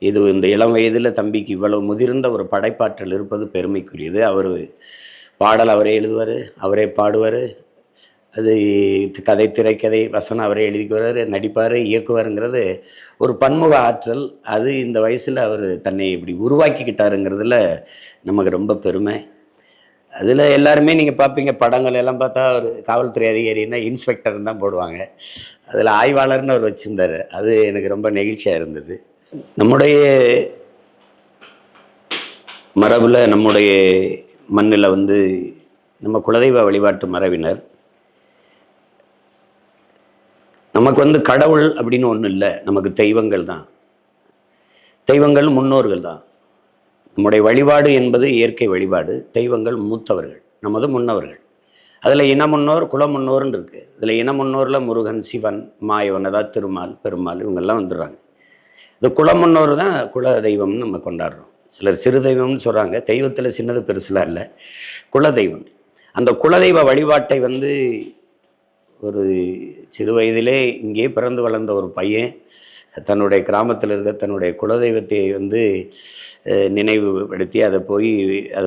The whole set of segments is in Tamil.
இது இந்த இளம் வயதில் தம்பிக்கு இவ்வளவு முதிர்ந்த ஒரு படைப்பாற்றல் இருப்பது பெருமைக்குரியது. அவர் பாடல் அவரே எழுதுவார், அவரே பாடுவார். அது கதை, திரைக்கதை, வசனம் அவரே எழுதிக்குவார், நடிப்பார், இயக்குவாருங்கிறது ஒரு பன்முக ஆற்றல். அது இந்த வயசில் அவர் தன்னை இப்படி உருவாக்கிக்கிட்டாருங்கிறதுல நமக்கு ரொம்ப பெருமை. அதில் எல்லாருமே நீங்கள் பார்ப்பீங்க, படங்கள் எல்லாம் பார்த்தா ஒரு காவல்துறை அதிகாரின்னா இன்ஸ்பெக்டர்னு தான் போடுவாங்க. அதில் ஆய்வாளர்னு அவர் வச்சுருந்தார். அது எனக்கு ரொம்ப நெகிழ்ச்சியாக இருந்தது. நம்முடைய மரபில், நம்முடைய மண்ணில் நம்ம குலதெய்வ வழிபாட்டு மரபினர், நமக்கு கடவுள் அப்படின்னு ஒன்றும் இல்லை. நமக்கு தெய்வங்கள் தான். தெய்வங்கள் முன்னோர்கள் தான். நம்முடைய வழிபாடு என்பது இயற்கை வழிபாடு. தெய்வங்கள் மூத்தவர்கள், நமது முன்னவர்கள். அதில் இன முன்னோர், குல முன்னோர்னு இருக்குது. இதில் இன முன்னோரில் முருகன், சிவன், மாயவன், அதாவது திருமால், பெருமாள், இவங்கெல்லாம் வந்துடுறாங்க. இந்த குல முன்னோர் தான் குல தெய்வம்னு நம்ம கொண்டாடுறோம். சிலர் சிறு தெய்வம்னு சொல்கிறாங்க. தெய்வத்தில் சின்னது பெருசுலாம் இல்லை, குல தெய்வம். அந்த குலதெய்வ வழிபாட்டை ஒரு சிறு வயதிலே இங்கே பிறந்து வளர்ந்த ஒரு பையன் தன்னுடைய கிராமத்தில் இருக்க தன்னுடைய குலதெய்வத்தை நினைவுபடுத்தி அதை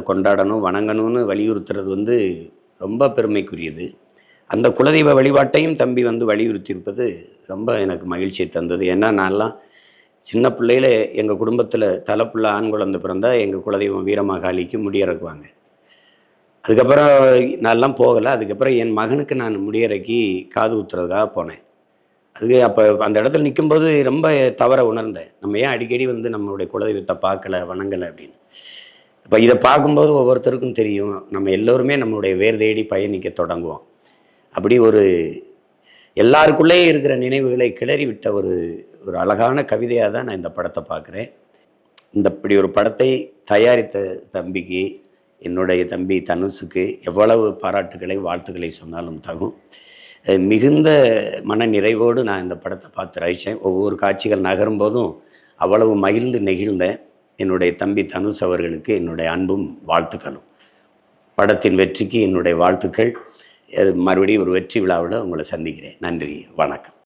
கொண்டாடணும், வணங்கணும்னு வலியுறுத்துறது ரொம்ப பெருமைக்குரியது. அந்த குலதெய்வ வழிபாட்டையும் தம்பி வலியுறுத்தியிருப்பது ரொம்ப எனக்கு மகிழ்ச்சியை தந்தது. ஏன்னா நான்லாம் சின்ன பிள்ளையில எங்கள் குடும்பத்தில் தலைப்புள்ள ஆண் குழந்தை பிறந்தால் எங்கள் குலதெய்வம் வீரமாகாளிக்கு முடியிறக்குவாங்க. அதுக்கப்புறம் நான்லாம் போகலை. அதுக்கப்புறம் என் மகனுக்கு நான் முடியிறக்கி காது ஊத்துறதுக்காக போனேன். அப்போ அந்த இடத்துல நிற்கும்போது ரொம்ப தவற உணர்ந்தேன். நம்ம ஏன் அடிக்கடி நம்மளுடைய குலதெய்வத்தை பார்க்கல, வணங்கலை அப்படின்னு. இப்போ இதை பார்க்கும்போது ஒவ்வொருத்தருக்கும் தெரியும், நம்ம எல்லோருமே நம்மளுடைய வேர் தேடி பயணிக்க தொடங்குவோம். அப்படி எல்லாருக்குள்ளேயே இருக்கிற நினைவுகளை கிளறி விட்ட ஒரு அழகான கவிதையாக தான் நான் இந்த படத்தை பார்க்குறேன். இப்படி ஒரு படத்தை தயாரித்த தம்பிக்கு, என்னுடைய தம்பி தனுஷுக்கு எவ்வளவு பாராட்டுகளை, வாழ்த்துக்களை சொன்னாலும் தகும். மிகுந்த மன நிறைவோடு நான் இந்த படத்தை பார்த்து ரசித்தேன். ஒவ்வொரு காட்சிகள் நகரும் போதும் அவ்வளவு மகிழ்ந்து நெகிழ்ந்தேன். என்னுடைய தம்பி தனுஷ் அவர்களுக்கு என்னுடைய அன்பும் வாழ்த்துக்களும். படத்தின் வெற்றிக்கு என்னுடைய வாழ்த்துக்கள். மறுபடியும் ஒரு வெற்றி விழாவில் உங்களை சந்திக்கிறேன். நன்றி, வணக்கம்.